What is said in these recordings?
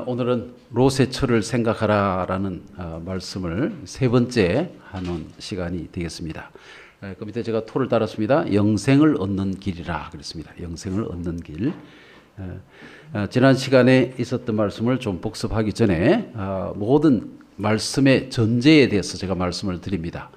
오늘은 롯의 철을 생각하라라는 말씀을 세 번째 하는 시간이 되겠습니다. 그 밑에 제가 토를 달았습니다. 영생을 얻는 길이라 그랬습니다. 영생을 얻는 길. 지난 시간에 있었던 말씀을 좀 복습하기 전에 모든 말씀의 전제에 대해서 제가 말씀을 드립니다.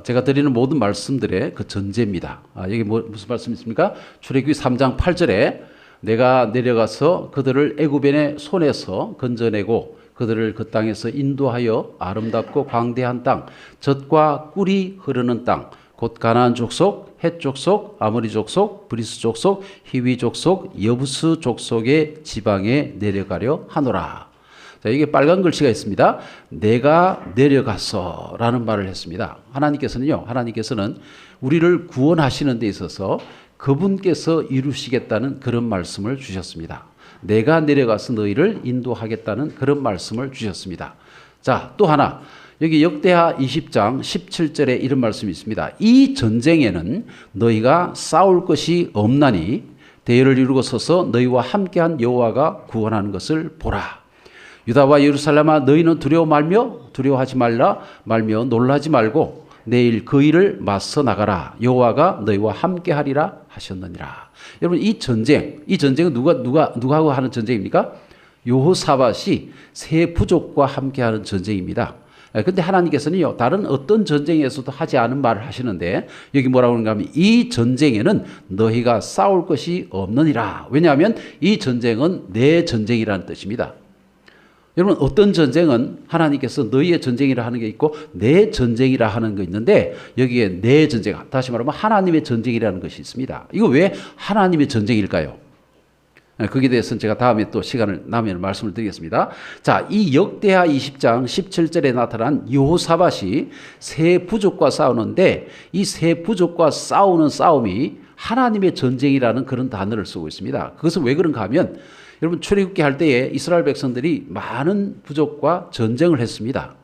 제가 드리는 모든 말씀들의 그 전제입니다. 여기 무슨 말씀이 있습니까? 출애굽기 3장 8절에 내가 내려가서 그들을 애굽인의 손에서 건져내고 그들을 그 땅에서 인도하여 아름답고 광대한 땅, 젖과 꿀이 흐르는 땅, 곧 가나안 족속, 헷 족속, 아모리 족속, 브리스 족속, 히위 족속, 여부스 족속의 지방에 내려가려 하노라. 자, 이게 빨간 글씨가 있습니다. 내가 내려가서 라는 말을 했습니다. 하나님께서는 우리를 구원하시는 데 있어서 그분께서 이루시겠다는 그런 말씀을 주셨습니다. 내가 내려가서 너희를 인도하겠다는 그런 말씀을 주셨습니다. 자, 또 하나. 여기 역대하 20장 17절에 이런 말씀이 있습니다. 이 전쟁에는 너희가 싸울 것이 없나니 대열을 이루고 서서 너희와 함께한 여호와가 구원하는 것을 보라. 유다와 예루살렘아 너희는 두려워하지 말며 놀라지 말고 내일 그 일을 맞서 나가라. 여호와가 너희와 함께하리라 하셨느니라. 여러분, 이 전쟁은 누구하고 하는 전쟁입니까? 여호사밧이 세 부족과 함께하는 전쟁입니다. 근데 하나님께서는요, 다른 어떤 전쟁에서도 하지 않은 말을 하시는데, 여기 뭐라고 하는가 하면, 이 전쟁에는 너희가 싸울 것이 없느니라. 왜냐하면 이 전쟁은 내 전쟁이라는 뜻입니다. 여러분, 어떤 전쟁은 하나님께서 너희의 전쟁이라 하는 게 있고 내 전쟁이라 하는 거 있는데, 여기에 내 전쟁, 다시 말하면 하나님의 전쟁이라는 것이 있습니다. 이거 왜 하나님의 전쟁일까요? 거기에 대해서는 제가 다음에 또 시간을 나면 말씀을 드리겠습니다. 자, 이 역대하 20장 17절에 나타난 여호사밧이 세 부족과 싸우는데, 이 세 부족과 싸우는 싸움이 하나님의 전쟁이라는 그런 단어를 쓰고 있습니다. 그것은 왜 그런가 하면, 여러분, 출애굽기 할 때에 이스라엘 백성들이 많은 부족과 전쟁을 했습니다.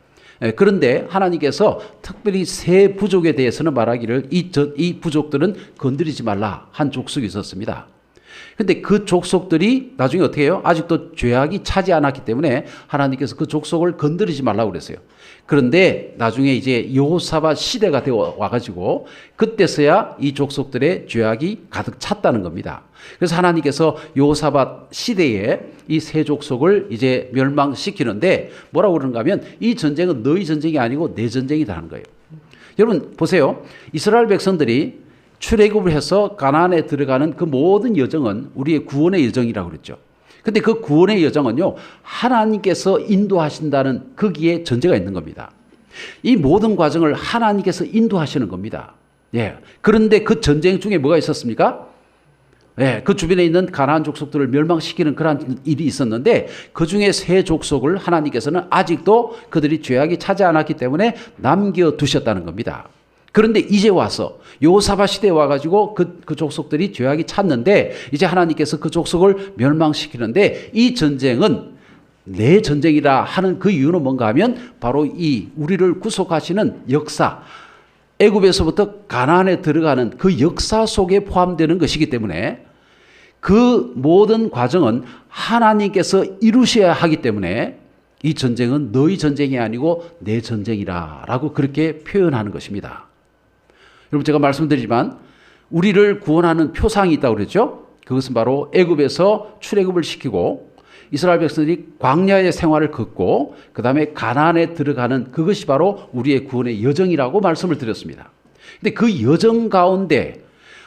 그런데 하나님께서 특별히 세 부족에 대해서는 말하기를 이 부족들은 건드리지 말라 한 족속이 있었습니다. 근데 그 족속들이 나중에 어떻게 해요? 아직도 죄악이 차지 않았기 때문에 하나님께서 그 족속을 건드리지 말라고 그랬어요. 그런데 나중에 이제 여호사밧 시대가 되어 와가지고 그때서야 이 족속들의 죄악이 가득 찼다는 겁니다. 그래서 하나님께서 여호사밧 시대에 이 세 족속을 이제 멸망시키는데 뭐라고 그러는가 하면, 이 전쟁은 너희 전쟁이 아니고 내 전쟁이라는 거예요. 여러분 보세요. 이스라엘 백성들이 출애굽을 해서 가나안에 들어가는 그 모든 여정은 우리의 구원의 여정이라고 그랬죠. 근데 그 구원의 여정은요, 하나님께서 인도하신다는 거기에 전제가 있는 겁니다. 이 모든 과정을 하나님께서 인도하시는 겁니다. 예. 그런데 그 전쟁 중에 뭐가 있었습니까? 예, 그 주변에 있는 가나안 족속들을 멸망시키는 그러한 일이 있었는데, 그 중에 세 족속을 하나님께서는 아직도 그들이 죄악이 차지 않았기 때문에 남겨두셨다는 겁니다. 그런데 이제 와서 여호사밧 시대에 와가지고 그 족속들이 죄악이 찼는데, 이제 하나님께서 그 족속을 멸망시키는데, 이 전쟁은 내 전쟁이라 하는 그 이유는 뭔가 하면, 바로 이 우리를 구속하시는 역사, 애굽에서부터 가나안에 들어가는 그 역사 속에 포함되는 것이기 때문에, 그 모든 과정은 하나님께서 이루셔야 하기 때문에 이 전쟁은 너희 전쟁이 아니고 내 전쟁이라고 그렇게 표현하는 것입니다. 여러분, 제가 말씀드리지만 우리를 구원하는 표상이 있다고 그랬죠. 그것은 바로 애굽에서 출애굽을 시키고 이스라엘 백성들이 광야의 생활을 걷고 그 다음에 가나안에 들어가는 그것이 바로 우리의 구원의 여정이라고 말씀을 드렸습니다. 근데 그 여정 가운데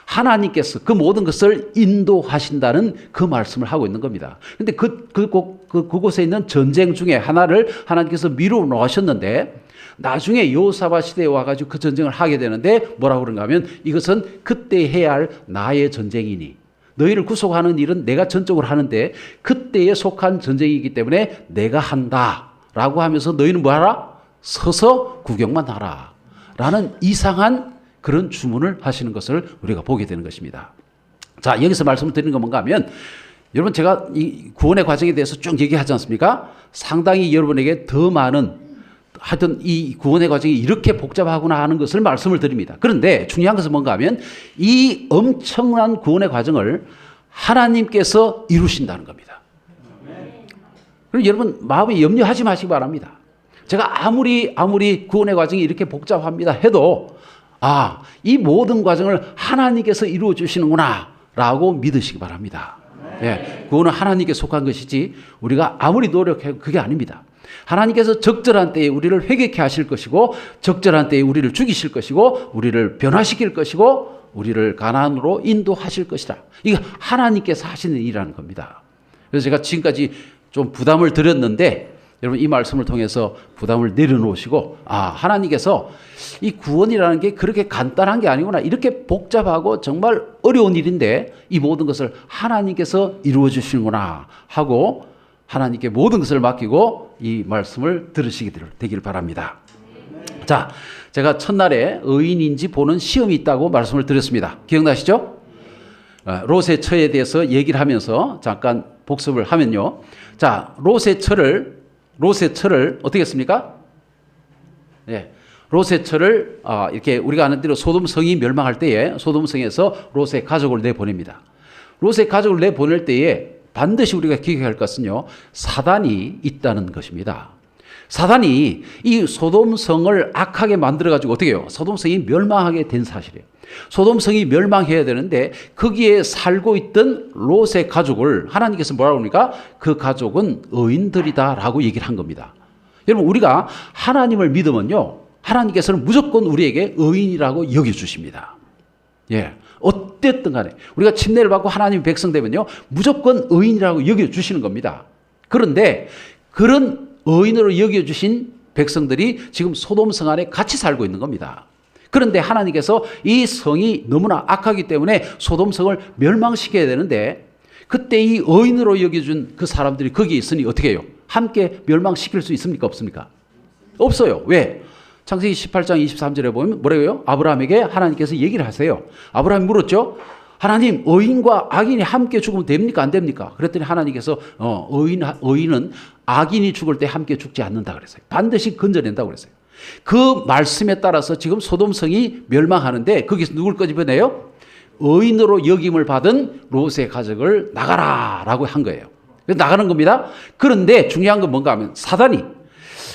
하나님께서 그 모든 것을 인도하신다는 그 말씀을 하고 있는 겁니다. 근데 그곳에 있는 전쟁 중에 하나를 하나님께서 미루어 놓으셨는데, 나중에 여호사밧 시대에 와가지고 그 전쟁을 하게 되는데 뭐라고 그런가 하면, 이것은 그때 해야 할 나의 전쟁이니 너희를 구속하는 일은 내가 전적으로 하는데 그때에 속한 전쟁이기 때문에 내가 한다 라고 하면서 너희는 뭐하라? 서서 구경만 하라 라는 이상한 그런 주문을 하시는 것을 우리가 보게 되는 것입니다. 자, 여기서 말씀을 드리는 건 뭔가 하면, 여러분, 제가 이 구원의 과정에 대해서 쭉 얘기하지 않습니까? 상당히 여러분에게 더 많은, 하여튼 이 구원의 과정이 이렇게 복잡하구나 하는 것을 말씀을 드립니다. 그런데 중요한 것은 뭔가 하면, 이 엄청난 구원의 과정을 하나님께서 이루신다는 겁니다. 그럼 여러분 마음에 염려하지 마시기 바랍니다. 제가 아무리 구원의 과정이 이렇게 복잡합니다 해도 이 모든 과정을 하나님께서 이루어 주시는구나 라고 믿으시기 바랍니다. 예, 구원은 하나님께 속한 것이지 우리가 아무리 노력해도 그게 아닙니다. 하나님께서 적절한 때에 우리를 회개케 하실 것이고 적절한 때에 우리를 죽이실 것이고 우리를 변화시킬 것이고 우리를 가나안으로 인도하실 것이다. 이게 하나님께서 하시는 일이라는 겁니다. 그래서 제가 지금까지 좀 부담을 드렸는데 여러분 이 말씀을 통해서 부담을 내려놓으시고 하나님께서 이 구원이라는 게 그렇게 간단한 게 아니구나. 이렇게 복잡하고 정말 어려운 일인데 이 모든 것을 하나님께서 이루어 주시는구나 하고 하나님께 모든 것을 맡기고 이 말씀을 들으시게 되길 바랍니다. 자, 제가 첫날에 의인인지 보는 시험이 있다고 말씀을 드렸습니다. 기억나시죠? 롯의 처에 대해서 얘기를 하면서 잠깐 복습을 하면요. 자, 롯의 처를 어떻게 했습니까? 예. 롯의 처를 이렇게 우리가 아는 대로 소돔성이 멸망할 때에 소돔성에서 롯의 가족을 내보냅니다. 롯의 가족을 내보낼 때에 반드시 우리가 기억해야 할 것은요. 사단이 있다는 것입니다. 사단이 이 소돔성을 악하게 만들어가지고 어떻게 해요? 소돔성이 멸망하게 된 사실이에요. 소돔성이 멸망해야 되는데 거기에 살고 있던 롯의 가족을 하나님께서 뭐라고 합니까? 그 가족은 의인들이다라고 얘기를 한 겁니다. 여러분 우리가 하나님을 믿으면요. 하나님께서는 무조건 우리에게 의인이라고 여겨주십니다. 예. 어쨌든 간에 우리가 침례를 받고 하나님 백성 되면요. 무조건 의인이라고 여겨주시는 겁니다. 그런데 그런 의인으로 여겨주신 백성들이 지금 소돔성 안에 같이 살고 있는 겁니다. 그런데 하나님께서 이 성이 너무나 악하기 때문에 소돔성을 멸망시켜야 되는데 그때 이 의인으로 여겨준 그 사람들이 거기에 있으니 어떻게 해요? 함께 멸망시킬 수 있습니까? 없습니까? 없어요. 왜? 창세기 18장 23절에 보면 뭐라고요? 아브라함에게 하나님께서 얘기를 하세요. 아브라함이 물었죠. 하나님, 의인과 악인이 함께 죽으면 됩니까? 안 됩니까? 그랬더니 하나님께서 의인은 악인이 죽을 때 함께 죽지 않는다 그랬어요. 반드시 건져낸다고 그랬어요. 그 말씀에 따라서 지금 소돔성이 멸망하는데 거기서 누굴 끄집어내요? 의인으로 여김을 받은 롯의 가족을 나가라라고 한 거예요. 나가는 겁니다. 그런데 중요한 건 뭔가 하면 사단이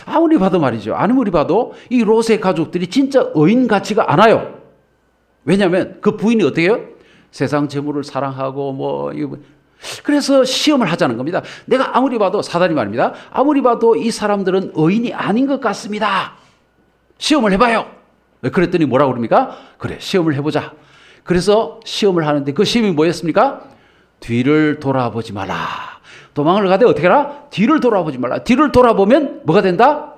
아무리 봐도 말이죠. 아무리 봐도 이 롯의 가족들이 진짜 의인 같지가 않아요. 왜냐하면 그 부인이 어떻게 해요? 세상 재물을 사랑하고 그래서 시험을 하자는 겁니다. 내가 아무리 봐도 사단이 말입니다. 아무리 봐도 이 사람들은 의인이 아닌 것 같습니다. 시험을 해봐요. 그랬더니 뭐라고 그럽니까? 그래, 시험을 해보자. 그래서 시험을 하는데 그 시험이 뭐였습니까? 뒤를 돌아보지 마라. 도망을 가되 어떻게 하라? 뒤를 돌아보지 말라. 뒤를 돌아보면 뭐가 된다?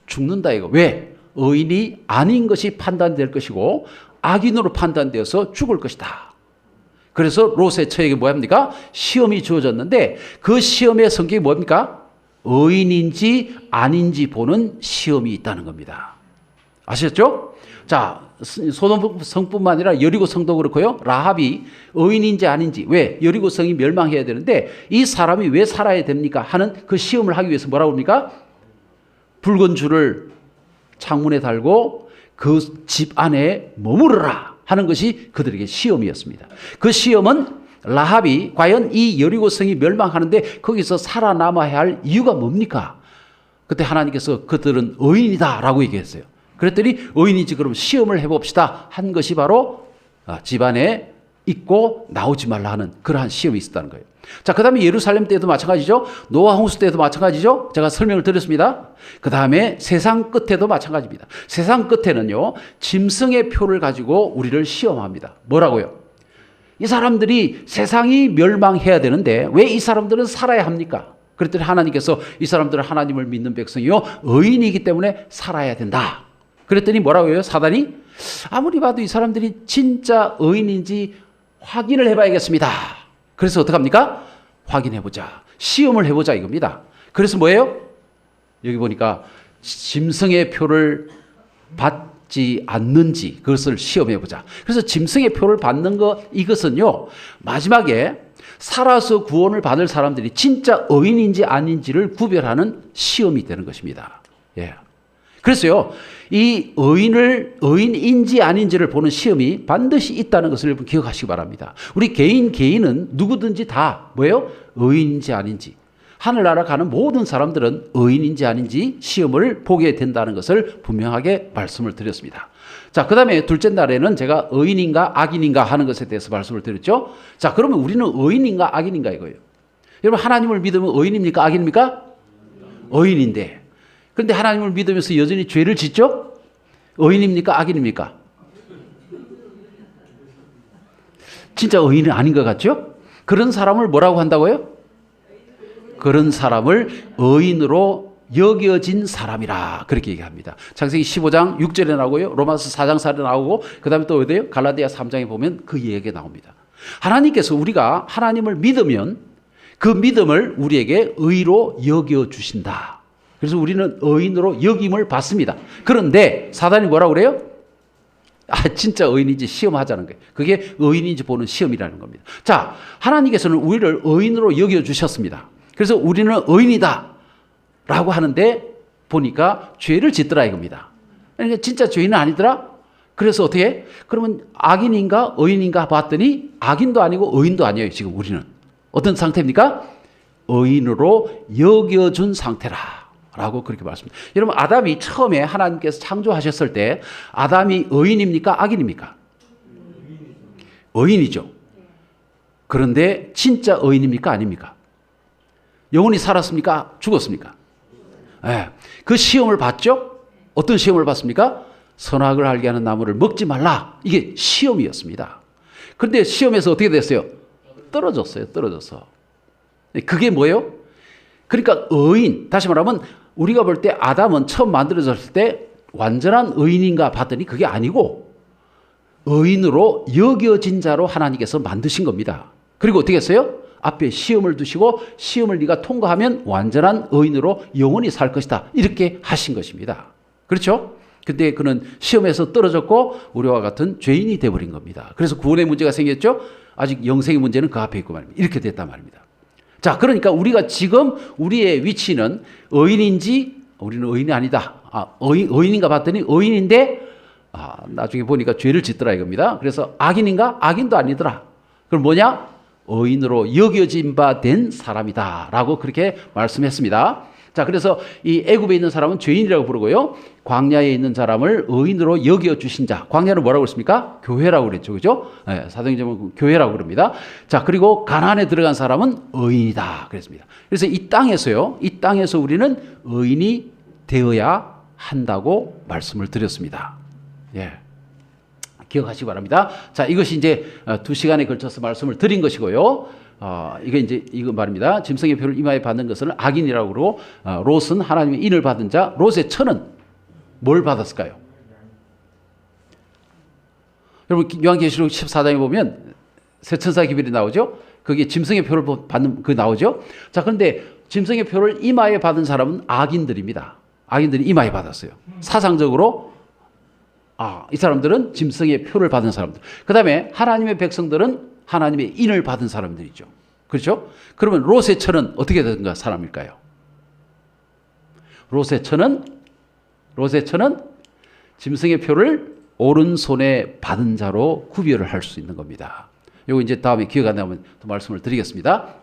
죽는다 이거. 왜? 의인이 아닌 것이 판단될 것이고 악인으로 판단되어서 죽을 것이다. 그래서 롯의 처에게 뭐합니까? 시험이 주어졌는데 그 시험의 성격이 뭡니까? 의인인지 아닌지 보는 시험이 있다는 겁니다. 아셨죠? 자, 소돔 성뿐만 아니라 여리고 성도 그렇고요. 라합이 의인인지 아닌지, 왜? 여리고 성이 멸망해야 되는데 이 사람이 왜 살아야 됩니까? 하는 그 시험을 하기 위해서 뭐라고 합니까? 붉은 줄을 창문에 달고 그 집 안에 머무르라 하는 것이 그들에게 시험이었습니다. 그 시험은 라합이 과연 이 여리고 성이 멸망하는데 거기서 살아남아야 할 이유가 뭡니까? 그때 하나님께서 그들은 의인이다라고 얘기했어요. 그랬더니 의인이지 그럼 시험을 해봅시다 한 것이 바로 집안에 있고 나오지 말라 하는 그러한 시험이 있었다는 거예요. 자, 그 다음에 예루살렘 때도 마찬가지죠. 노아 홍수 때도 마찬가지죠. 제가 설명을 드렸습니다. 그 다음에 세상 끝에도 마찬가지입니다. 세상 끝에는요, 짐승의 표를 가지고 우리를 시험합니다. 뭐라고요? 이 사람들이 세상이 멸망해야 되는데 왜 이 사람들은 살아야 합니까? 그랬더니 하나님께서 이 사람들은 하나님을 믿는 백성이요, 의인이기 때문에 살아야 된다. 그랬더니 뭐라고 해요? 사단이 아무리 봐도 이 사람들이 진짜 의인인지 확인을 해봐야겠습니다. 그래서 어떡합니까? 확인해보자. 시험을 해보자 이겁니다. 그래서 뭐예요? 여기 보니까 짐승의 표를 받지 않는지 그것을 시험해보자. 그래서 짐승의 표를 받는 것 이것은요, 마지막에 살아서 구원을 받을 사람들이 진짜 의인인지 아닌지를 구별하는 시험이 되는 것입니다. 예. 그래서요, 이 의인인지 아닌지를 보는 시험이 반드시 있다는 것을 여러분 기억하시기 바랍니다. 우리 개인은 누구든지 다 뭐예요? 의인인지 아닌지. 하늘나라 가는 모든 사람들은 의인인지 아닌지 시험을 보게 된다는 것을 분명하게 말씀을 드렸습니다. 자, 그 다음에 둘째 날에는 제가 의인인가 악인인가 하는 것에 대해서 말씀을 드렸죠. 자, 그러면 우리는 의인인가 악인인가 이거예요. 여러분, 하나님을 믿으면 의인입니까 악인입니까? 의인인데, 그런데 하나님을 믿으면서 여전히 죄를 짓죠? 의인입니까 악인입니까? 진짜 의인은 아닌 것 같죠? 그런 사람을 뭐라고 한다고요? 그런 사람을 의인으로 여겨진 사람이라 그렇게 얘기합니다. 창세기 15장 6절에 나오고요. 로마서 4장 4절에 나오고 그 다음에 또 어디에요? 갈라디아 3장에 보면 그 얘기가 나옵니다. 하나님께서 우리가 하나님을 믿으면 그 믿음을 우리에게 의로 여겨주신다. 그래서 우리는 의인으로 여김을 받습니다. 그런데 사단이 뭐라고 그래요? 진짜 의인인지 시험하자는 거예요. 그게 의인인지 보는 시험이라는 겁니다. 자, 하나님께서는 우리를 의인으로 여겨주셨습니다. 그래서 우리는 의인이다 라고 하는데 보니까 죄를 짓더라 이겁니다. 그러니까 진짜 죄인은 아니더라? 그래서 어떻게 해? 그러면 악인인가 의인인가 봤더니 악인도 아니고 의인도 아니에요. 지금 우리는. 어떤 상태입니까? 의인으로 여겨준 상태라 라고 그렇게 말씀합니다. 여러분, 아담이 처음에 하나님께서 창조하셨을 때 아담이 의인입니까? 악인입니까? 의인이죠. 그런데 진짜 의인입니까? 아닙니까? 영혼이 살았습니까? 죽었습니까? 네. 그 시험을 봤죠? 어떤 시험을 봤습니까? 선악을 알게 하는 나무를 먹지 말라. 이게 시험이었습니다. 그런데 시험에서 어떻게 됐어요? 떨어졌어요. 떨어져서. 그게 뭐예요? 그러니까 의인, 다시 말하면 우리가 볼 때 아담은 처음 만들어졌을 때 완전한 의인인가 봤더니 그게 아니고 의인으로 여겨진 자로 하나님께서 만드신 겁니다. 그리고 어떻게 했어요? 앞에 시험을 두시고 시험을 네가 통과하면 완전한 의인으로 영원히 살 것이다. 이렇게 하신 것입니다. 그렇죠? 근데 그는 시험에서 떨어졌고 우리와 같은 죄인이 되어버린 겁니다. 그래서 구원의 문제가 생겼죠? 아직 영생의 문제는 그 앞에 있고 말입니다. 이렇게 됐단 말입니다. 자, 그러니까 우리가 지금 우리의 위치는 의인인지 우리는 의인이 아니다. 의인인가 봤더니 의인인데 나중에 보니까 죄를 짓더라 이겁니다. 그래서 악인인가? 악인도 아니더라. 그럼 뭐냐? 의인으로 여겨진 바 된 사람이다 라고 그렇게 말씀했습니다. 자, 그래서 이 애굽에 있는 사람은 죄인이라고 부르고요. 광야에 있는 사람을 의인으로 여겨주신 자. 광야는 뭐라고 그랬습니까? 교회라고 그랬죠. 그죠? 네, 사도행전은 교회라고 그럽니다. 자, 그리고 가나안에 들어간 사람은 의인이다. 그랬습니다. 그래서 이 땅에서 우리는 의인이 되어야 한다고 말씀을 드렸습니다. 예. 기억하시기 바랍니다. 자, 이것이 이제 2시간에 걸쳐서 말씀을 드린 것이고요. 이거 말입니다. 짐승의 표를 이마에 받는 것은 악인이라고 그러고, 롯은 하나님의 인을 받은 자, 롯의 처는 뭘 받았을까요? 여러분, 요한계시록 14장에 보면 세천사 기별이 나오죠? 거기에 짐승의 표를 받는 그 나오죠? 자, 그런데 짐승의 표를 이마에 받은 사람은 악인들입니다. 악인들이 이마에 받았어요. 사상적으로 이 사람들은 짐승의 표를 받은 사람들. 그 다음에 하나님의 백성들은 하나님의 인을 받은 사람들이죠. 그렇죠? 그러면 롯의 처는 어떻게 된 사람일까요? 롯의 처는 짐승의 표를 오른손에 받은 자로 구별을 할 수 있는 겁니다. 이거 이제 다음에 기회가 나면 또 말씀을 드리겠습니다.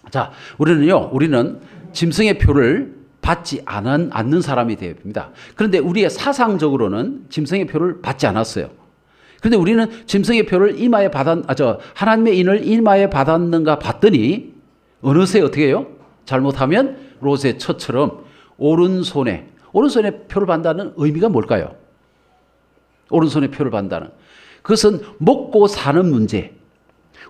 자, 우리는 짐승의 표를 받지 않는 사람이 되어집니다. 그런데 우리의 사상적으로는 짐승의 표를 받지 않았어요. 그런데 우리는 짐승의 표를 하나님의 인을 이마에 받았는가 봤더니 어느새 어떻게 해요? 잘못하면 롯의 처처럼 오른손에 표를 받는다는 의미가 뭘까요? 오른손에 표를 받는다는 그것은 먹고 사는 문제.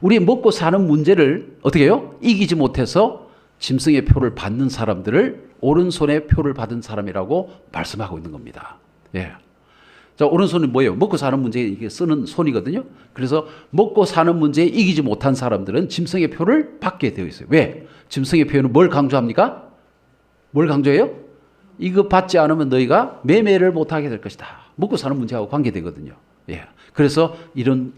우리 먹고 사는 문제를 어떻게 해요? 이기지 못해서 짐승의 표를 받는 사람들을 오른손에 표를 받은 사람이라고 말씀하고 있는 겁니다. 예. 자, 오른손은 뭐예요? 먹고 사는 문제에 이게 쓰는 손이거든요. 그래서 먹고 사는 문제에 이기지 못한 사람들은 짐승의 표를 받게 되어 있어요. 왜? 짐승의 표는 뭘 강조합니까? 뭘 강조해요? 이거 받지 않으면 너희가 매매를 못하게 될 것이다. 먹고 사는 문제하고 관계되거든요. 예. 그래서 이런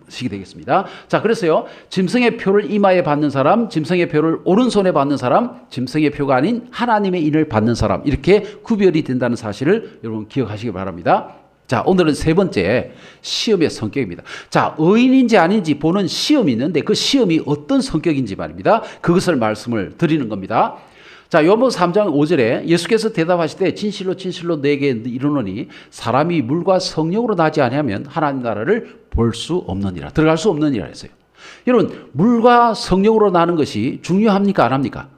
식이 되겠습니다. 자, 그래서요, 짐승의 표를 이마에 받는 사람, 짐승의 표를 오른손에 받는 사람, 짐승의 표가 아닌 하나님의 인을 받는 사람, 이렇게 구별이 된다는 사실을 여러분 기억하시기 바랍니다. 자, 오늘은 세 번째 시험의 성격입니다. 자, 의인인지 아닌지 보는 시험이 있는데 그 시험이 어떤 성격인지 말입니다. 그것을 말씀을 드리는 겁니다. 자, 요한복음 3장 5절에 예수께서 대답하실 때 진실로 진실로 내게 이르노니 사람이 물과 성령으로 나지 아니하면 하나님 나라를 볼 수 없느니라. 들어갈 수 없느니라 했어요. 여러분, 물과 성령으로 나는 것이 중요합니까? 안 합니까?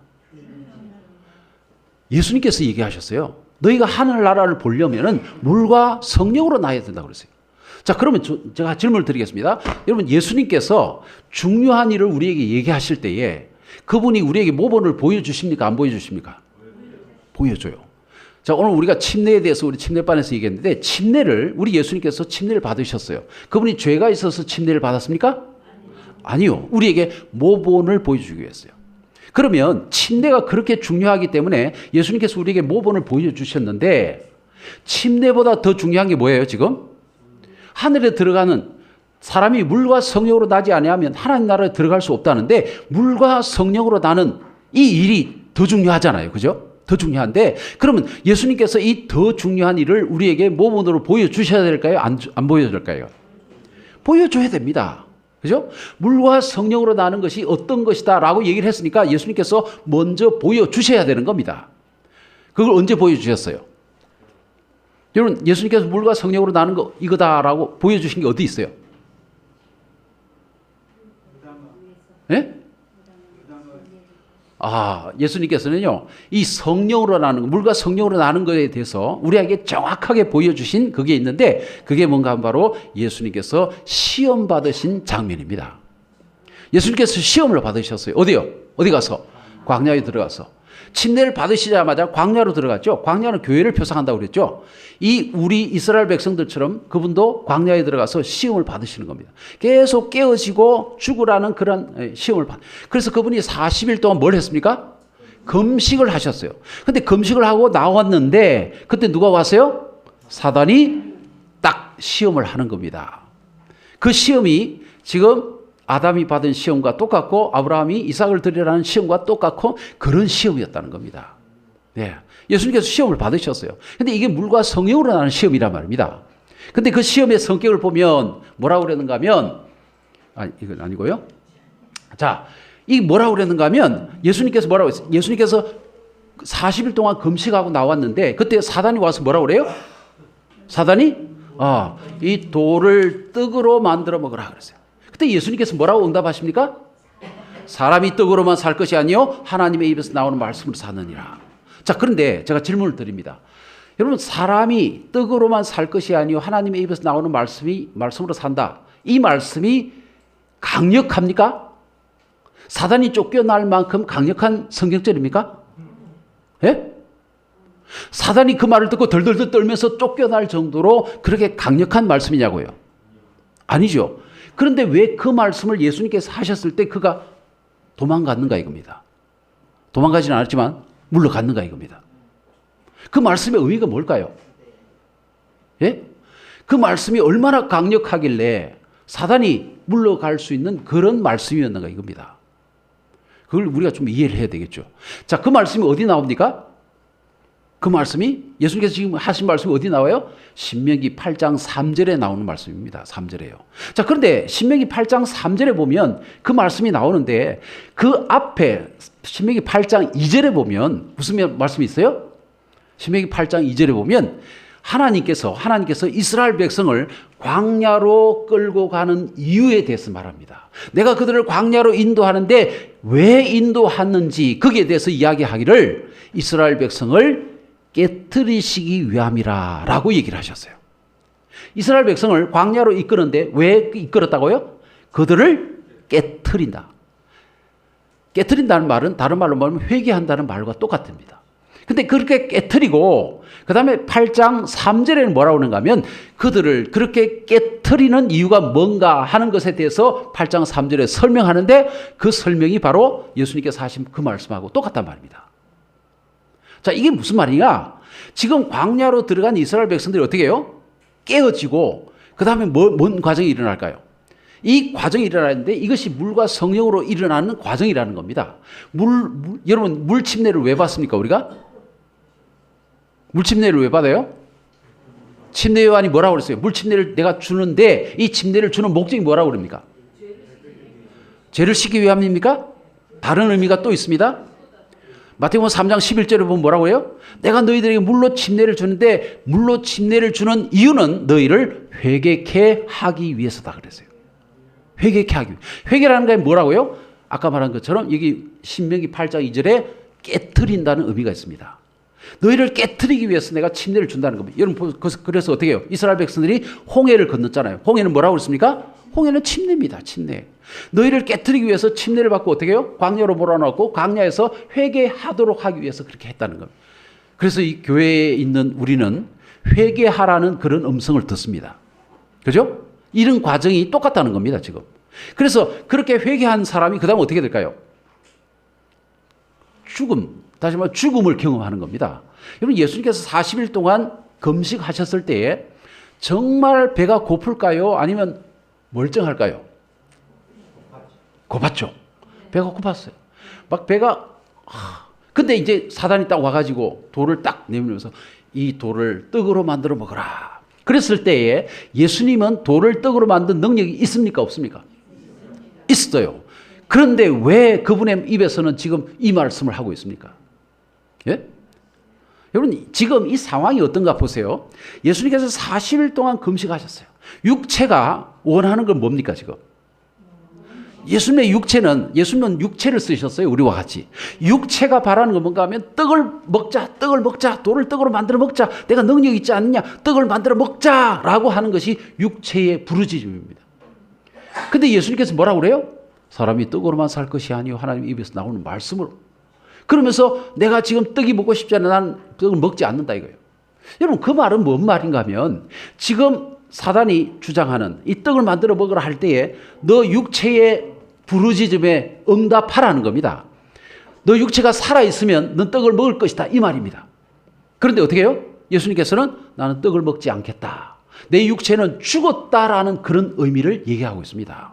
예수님께서 얘기하셨어요. 너희가 하늘나라를 보려면은 물과 성령으로 나야 된다고 그랬어요. 자, 그러면 제가 질문을 드리겠습니다. 여러분, 예수님께서 중요한 일을 우리에게 얘기하실 때에 그분이 우리에게 모범을 보여주십니까? 안 보여주십니까? 보여줘요. 자, 오늘 우리가 침례에 대해서 우리 침례반에서 얘기했는데 침례를 우리 예수님께서 침례를 받으셨어요. 그분이 죄가 있어서 침례를 받았습니까? 아니요. 우리에게 모범을 보여주기 위해서요. 그러면 침례가 그렇게 중요하기 때문에 예수님께서 우리에게 모범을 보여주셨는데 침례보다 더 중요한 게 뭐예요 지금? 하늘에 들어가는 사람이 물과 성령으로 나지 아니하면 하나님 나라에 들어갈 수 없다는데 물과 성령으로 나는 이 일이 더 중요하잖아요. 그죠? 더 중요한데 그러면 예수님께서 이 더 중요한 일을 우리에게 모범으로 보여주셔야 될까요? 안 보여야 될까요? 보여줘야 됩니다. 그죠? 물과 성령으로 나는 것이 어떤 것이다 라고 얘기를 했으니까 예수님께서 먼저 보여주셔야 되는 겁니다. 그걸 언제 보여주셨어요? 여러분, 예수님께서 물과 성령으로 나는 거 이거다라고 보여주신 게 어디 있어요? 예? 예수님께서는요, 이 성령으로 나는 거, 물과 성령으로 나는 것에 대해서 우리에게 정확하게 보여주신 그게 있는데, 그게 뭔가 하면 바로 예수님께서 시험 받으신 장면입니다. 예수님께서 시험을 받으셨어요. 어디요? 어디 가서? 광야에 들어가서. 침례를 받으시자마자 광야로 들어갔죠. 광야는 교회를 표상한다고 그랬죠. 우리 이스라엘 백성들처럼 그분도 광야에 들어가서 시험을 받으시는 겁니다. 계속 깨어지고 죽으라는 그런 시험을 그래서 그분이 40일 동안 뭘 했습니까? 금식을 하셨어요. 근데 금식을 하고 나왔는데 그때 누가 왔어요? 사단이 딱 시험을 하는 겁니다. 그 시험이 지금 아담이 받은 시험과 똑같고 아브라함이 이삭을 드리라는 시험과 똑같고 그런 시험이었다는 겁니다. 네. 예수님께서 시험을 받으셨어요. 근데 이게 물과 성령으로 나는 시험이란 말입니다. 근데 그 시험의 성격을 보면 뭐라고 그랬는가 하면 이건 아니고요. 자, 이 뭐라고 그랬는가 하면 예수님께서 뭐라고 했어요? 예수님께서 40일 동안 금식하고 나왔는데 그때 사단이 와서 뭐라고 그래요? 사단이 이 돌을 떡으로 만들어 먹으라 그랬어요. 그때 예수님께서 뭐라고 응답하십니까? 사람이 떡으로만 살 것이 아니요 하나님의 입에서 나오는 말씀으로 사느니라. 자, 그런데 제가 질문을 드립니다. 여러분, 사람이 떡으로만 살 것이 아니요 하나님의 입에서 나오는 말씀으로 산다. 이 말씀이 강력합니까? 사단이 쫓겨날 만큼 강력한 성경절입니까? 예? 사단이 그 말을 듣고 덜덜덜 떨면서 쫓겨날 정도로 그렇게 강력한 말씀이냐고요? 아니죠. 그런데 왜 그 말씀을 예수님께서 하셨을 때 그가 도망갔는가 이겁니다. 도망가지는 않았지만 물러갔는가 이겁니다. 그 말씀의 의미가 뭘까요? 예? 그 말씀이 얼마나 강력하길래 사단이 물러갈 수 있는 그런 말씀이었는가 이겁니다. 그걸 우리가 좀 이해를 해야 되겠죠. 자, 그 말씀이 어디 나옵니까? 그 말씀이 예수님께서 지금 하신 말씀이 어디 나와요? 신명기 8장 3절에 나오는 말씀입니다. 3절에요. 자, 그런데 신명기 8장 3절에 보면 그 말씀이 나오는데 그 앞에 신명기 8장 2절에 보면 무슨 말씀이 있어요? 신명기 8장 2절에 보면 하나님께서 이스라엘 백성을 광야로 끌고 가는 이유에 대해서 말합니다. 내가 그들을 광야로 인도하는데 왜 인도하는지 거기에 대해서 이야기하기를 이스라엘 백성을 깨트리시기 위함이라 라고 얘기를 하셨어요. 이스라엘 백성을 광야로 이끄는데 왜 이끌었다고요? 그들을 깨트린다. 깨트린다는 말은 다른 말로 말하면 회개한다는 말과 똑같습니다. 근데 그렇게 깨트리고 그 다음에 8장 3절에는 뭐라고 하는가 하면 그들을 그렇게 깨트리는 이유가 뭔가 하는 것에 대해서 8장 3절에 설명하는데 그 설명이 바로 예수님께서 하신 그 말씀하고 똑같단 말입니다. 자, 이게 무슨 말이냐? 지금 광야로 들어간 이스라엘 백성들이 어떻게 해요? 깨어지고 그 다음에 뭔 과정이 일어날까요? 이 과정이 일어나는데 이것이 물과 성령으로 일어나는 과정이라는 겁니다. 여러분, 물 침례를 왜 받습니까, 우리가? 물 침례를 왜 받아요? 침례 요한이 뭐라고 그랬어요? 물 침례를 내가 주는데 이 침례를 주는 목적이 뭐라고 그럽니까? 죄를 씻기 위함입니까? 다른 의미가 또 있습니다. 마태복음 3장 11절에 보면 뭐라고 해요? 내가 너희들에게 물로 침례를 주는데 물로 침례를 주는 이유는 너희를 회개케 하기 위해서다 그랬어요. 회개케 하기 위해. 회개라는 게 뭐라고요? 아까 말한 것처럼 여기 신명기 8장 2절에 깨트린다는 의미가 있습니다. 너희를 깨트리기 위해서 내가 침례를 준다는 겁니다. 여러분 그래서 어떻게 해요? 이스라엘 백성들이 홍해를 건넜잖아요. 홍해는 뭐라고 그랬습니까? 홍해는 침례입니다. 침례. 너희를 깨트리기 위해서 침례를 받고 어떻게 해요? 광야로 몰아넣고 광야에서 회개하도록 하기 위해서 그렇게 했다는 겁니다. 그래서 이 교회에 있는 우리는 회개하라는 그런 음성을 듣습니다. 그죠? 이런 과정이 똑같다는 겁니다, 지금. 그래서 그렇게 회개한 사람이 그 다음 어떻게 될까요? 죽음, 다시 말해 죽음을 경험하는 겁니다. 여러분 예수님께서 40일 동안 금식하셨을 때에 정말 배가 고플까요? 아니면 멀쩡할까요? 고팠죠. 배가 고팠어요. 막 배가 근데 이제 사단이 딱 와가지고 돌을 딱 내밀면서 이 돌을 떡으로 만들어 먹어라. 그랬을 때에 예수님은 돌을 떡으로 만든 능력이 있습니까? 없습니까? 있어요. 그런데 왜 그분의 입에서는 지금 이 말씀을 하고 있습니까? 예? 여러분 지금 이 상황이 어떤가 보세요. 예수님께서 40일 동안 금식하셨어요. 육체가 원하는 건 뭡니까 지금? 예수님의 육체는 육체를 쓰셨어요. 우리와 같이. 육체가 바라는 건 뭔가 하면 떡을 먹자, 돌을 떡으로 만들어 먹자, 내가 능력 있지 않느냐, 떡을 만들어 먹자라고 하는 것이 육체의 부르짖음입니다. 근데 예수님께서 뭐라고 그래요? 사람이 떡으로만 살 것이 아니요 하나님 입에서 나오는 말씀으로. 그러면서 내가 지금 떡이 먹고 싶지 않아 나는 떡을 먹지 않는다 이거예요. 여러분 그 말은 뭔 말인가 하면 지금 사단이 주장하는 이 떡을 만들어 먹으라 할 때에 너 육체의 부르짖음에 응답하라는 겁니다. 너 육체가 살아있으면 넌 떡을 먹을 것이다 이 말입니다. 그런데 어떻게 해요? 예수님께서는 나는 떡을 먹지 않겠다. 내 육체는 죽었다라는 그런 의미를 얘기하고 있습니다.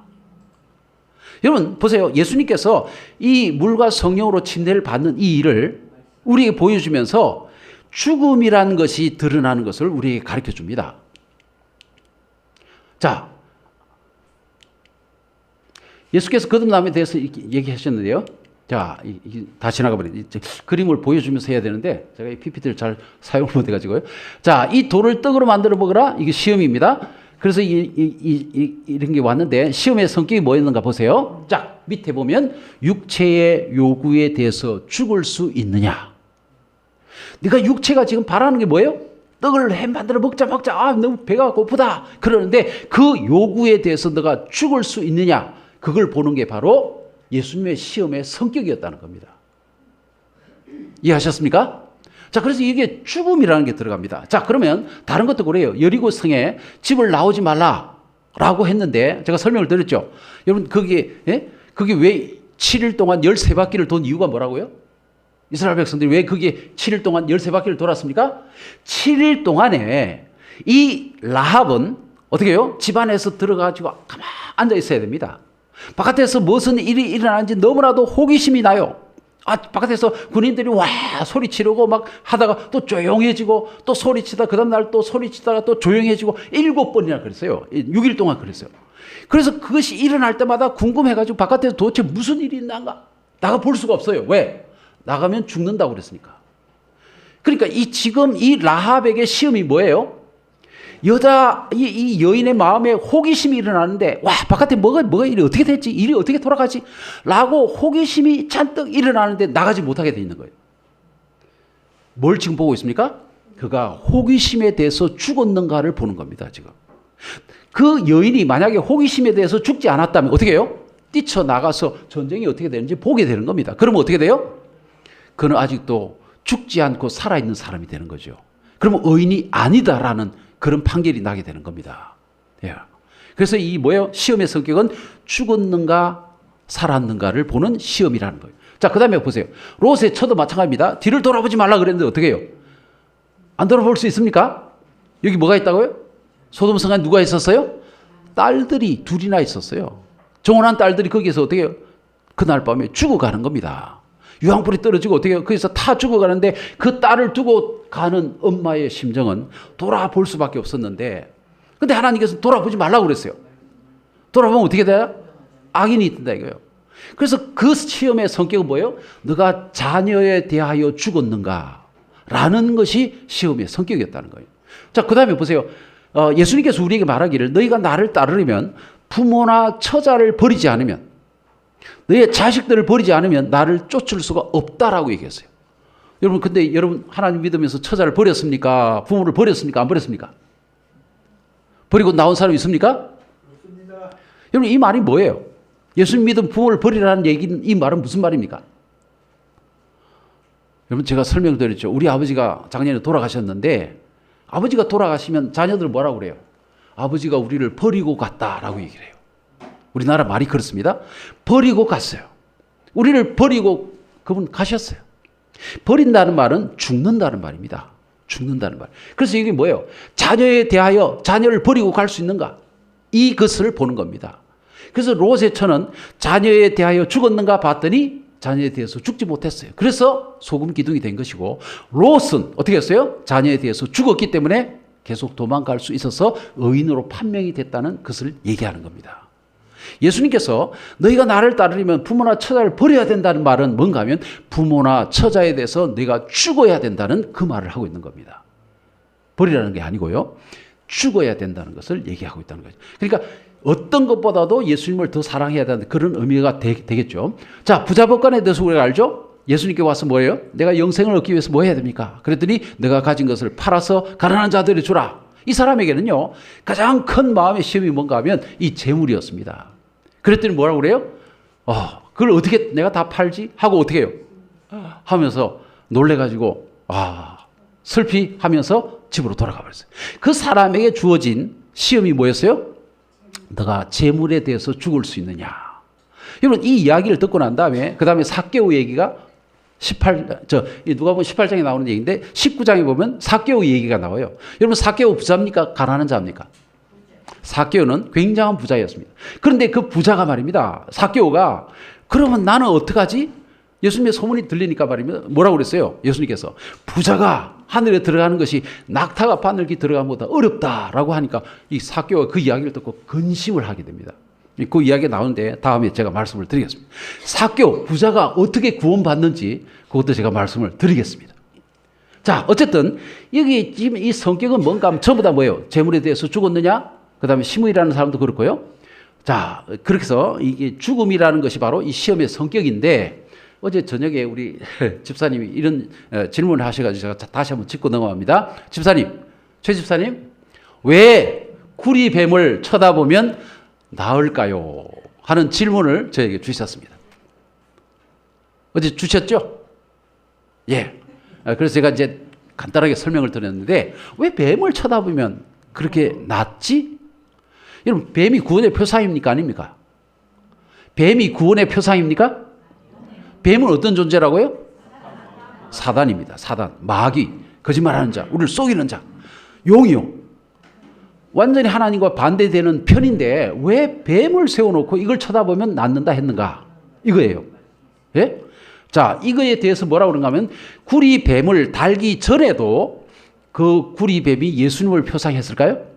여러분 보세요. 예수님께서 이 물과 성령으로 침례를 받는 이 일을 우리에게 보여주면서 죽음이라는 것이 드러나는 것을 우리에게 가르쳐 줍니다. 자, 예수께서 거듭남에 대해서 얘기하셨는데요. 자, 다 지나가 버리네. 그림을 보여주면서 해야 되는데 제가 이 PPT를 잘 사용을 못 해가지고요. 자, 이 돌을 떡으로 만들어 먹으라. 이게 시험입니다. 그래서 이런 게 왔는데 시험의 성격이 뭐였는가 보세요. 자, 밑에 보면 육체의 요구에 대해서 죽을 수 있느냐. 네가 육체가 지금 바라는 게 뭐예요? 떡을 만들어 먹자. 아, 너무 배가 고프다. 그러는데 그 요구에 대해서 너가 죽을 수 있느냐. 그걸 보는 게 바로 예수님의 시험의 성격이었다는 겁니다. 이해하셨습니까? 자, 그래서 이게 죽음이라는 게 들어갑니다. 자, 그러면 다른 것도 그래요. 여리고 성에 집을 나오지 말라라고 했는데 제가 설명을 드렸죠. 여러분 그게 왜 7일 동안 13바퀴를 돈 이유가 뭐라고요? 이스라엘 백성들이 왜 그게 7일 동안 13바퀴를 돌았습니까? 7일 동안에 이 라합은 어떻게 해요? 집 안에서 들어가지고 가만히 앉아 있어야 됩니다. 바깥에서 무슨 일이 일어나는지 너무나도 호기심이 나요. 바깥에서 군인들이 와 소리 지르고 막 하다가 또 조용해지고 또 소리치다 그 다음 날 또 소리치다가 또 조용해지고 7번이나 그랬어요. 6일 동안 그랬어요. 그래서 그것이 일어날 때마다 궁금해가지고 바깥에서 도대체 무슨 일이 있나가 나가 볼 수가 없어요. 왜? 나가면 죽는다고 그랬으니까. 그러니까 지금 이 라합에게 시험이 뭐예요? 이 여인의 마음에 호기심이 일어나는데 와 바깥에 뭐가 일이 어떻게 됐지? 일이 어떻게 돌아가지? 라고 호기심이 잔뜩 일어나는데 나가지 못하게 돼 있는 거예요. 뭘 지금 보고 있습니까? 그가 호기심에 대해서 죽었는가를 보는 겁니다. 지금. 그 여인이 만약에 호기심에 대해서 죽지 않았다면 어떻게 해요? 뛰쳐나가서 전쟁이 어떻게 되는지 보게 되는 겁니다. 그러면 어떻게 돼요? 그는 아직도 죽지 않고 살아있는 사람이 되는 거죠. 그러면 의인이 아니다라는 그런 판결이 나게 되는 겁니다. 예. 그래서 이 시험의 성격은 죽었는가 살았는가를 보는 시험이라는 거예요. 자, 그 다음에 보세요. 롯의 처도 마찬가지입니다. 뒤를 돌아보지 말라 그랬는데 어떻게 해요? 안 돌아볼 수 있습니까? 여기 뭐가 있다고요? 소돔 성안에 누가 있었어요? 딸들이 둘이나 있었어요. 정혼한 딸들이 거기에서 어떻게 해요? 그날 밤에 죽어가는 겁니다. 유황불이 떨어지고 어떻게 해요? 거기서 타 죽어가는데 그 딸을 두고 가는 엄마의 심정은 돌아볼 수밖에 없었는데, 근데 하나님께서 돌아보지 말라고 그랬어요. 돌아보면 어떻게 돼요? 악인이 있다 이거예요. 그래서 그 시험의 성격은 뭐예요? 너가 자녀에 대하여 죽었는가? 라는 것이 시험의 성격이었다는 거예요. 자, 그 다음에 보세요. 예수님께서 우리에게 말하기를 너희가 나를 따르려면 부모나 처자를 버리지 않으면, 너의 자식들을 버리지 않으면 나를 쫓을 수가 없다라고 얘기했어요. 여러분, 근데 여러분 하나님 믿으면서 처자를 버렸습니까? 부모를 버렸습니까? 안 버렸습니까? 버리고 나온 사람이 있습니까? 그렇습니다. 여러분, 이 말이 뭐예요? 예수님 믿음 부모를 버리라는 얘기는, 이 말은 무슨 말입니까? 여러분, 제가 설명드렸죠. 우리 아버지가 작년에 돌아가셨는데, 아버지가 돌아가시면 자녀들 뭐라고 그래요? 아버지가 우리를 버리고 갔다라고 얘기를 해요. 우리나라 말이 그렇습니다. 버리고 갔어요. 우리를 버리고 그분 가셨어요. 버린다는 말은 죽는다는 말입니다. 죽는다는 말. 그래서 이게 뭐예요? 자녀에 대하여 자녀를 버리고 갈 수 있는가? 이것을 보는 겁니다. 그래서 롯의 처는 자녀에 대하여 죽었는가 봤더니 자녀에 대해서 죽지 못했어요. 그래서 소금 기둥이 된 것이고, 롯은 어떻게 했어요? 자녀에 대해서 죽었기 때문에 계속 도망갈 수 있어서 의인으로 판명이 됐다는 것을 얘기하는 겁니다. 예수님께서 너희가 나를 따르려면 부모나 처자를 버려야 된다는 말은 뭔가 하면 부모나 처자에 대해서 너희가 죽어야 된다는 그 말을 하고 있는 겁니다. 버리라는 게 아니고요. 죽어야 된다는 것을 얘기하고 있다는 거죠. 그러니까 어떤 것보다도 예수님을 더 사랑해야 된다는 그런 의미가 되겠죠. 자, 부자법관에 대해서 우리가 알죠? 예수님께 와서 뭐예요? 내가 영생을 얻기 위해서 뭐 해야 됩니까? 그랬더니 내가 가진 것을 팔아서 가난한 자들이 주라. 이 사람에게는요, 가장 큰 마음의 시험이 뭔가 하면 이 재물이었습니다. 그랬더니 뭐라고 그래요? 그걸 어떻게 내가 다 팔지? 하고 어떻게 해요? 하면서 놀래가지고, 슬피 하면서 집으로 돌아가 버렸어요. 그 사람에게 주어진 시험이 뭐였어요? 너가 재물에 대해서 죽을 수 있느냐. 여러분, 이 이야기를 듣고 난 다음에, 그 다음에 삭개오 얘기가 누가복음 18장에 나오는 얘기인데 19장에 보면 삭개오 얘기가 나와요. 여러분, 삭개오 부자입니까? 가난한 자입니까? 삭개오는 굉장한 부자였습니다. 그런데 그 부자가 말입니다. 삭개오가 그러면 나는 어떡하지? 예수님의 소문이 들리니까 말입니다. 뭐라고 그랬어요? 예수님께서 부자가 하늘에 들어가는 것이 낙타가 바늘기 들어가는 것보다 어렵다라고 하니까 이 삭개오가 그 이야기를 듣고 근심을 하게 됩니다. 그 이야기가 나오는데 다음에 제가 말씀을 드리겠습니다. 삭개오 부자가 어떻게 구원받는지 그것도 제가 말씀을 드리겠습니다. 자, 어쨌든 여기 지금 이 성격은 뭔가 하면 전부 다 뭐예요? 재물에 대해서 죽었느냐? 그 다음에 시므이라는 사람도 그렇고요. 자, 그렇게 해서 이게 죽음이라는 것이 바로 이 시험의 성격인데, 어제 저녁에 우리 집사님이 이런 질문을 하셔가지고 제가 다시 한번 짚고 넘어갑니다. 집사님, 최 집사님, 왜 구리뱀을 쳐다보면 나을까요? 하는 질문을 저에게 주셨습니다. 어제 주셨죠? 예. 그래서 제가 이제 간단하게 설명을 드렸는데, 왜 뱀을 쳐다보면 그렇게 낫지? 여러분, 뱀이 구원의 표상입니까? 아닙니까? 뱀이 구원의 표상입니까? 뱀은 어떤 존재라고요? 사단입니다. 사단, 마귀, 거짓말하는 자, 우리를 속이는 자, 용이요. 완전히 하나님과 반대되는 편인데 왜 뱀을 세워놓고 이걸 쳐다보면 낫는다 했는가? 이거예요. 예? 자, 이거에 대해서 뭐라고 그런가 하면 구리뱀을 달기 전에도 그 구리뱀이 예수님을 표상했을까요?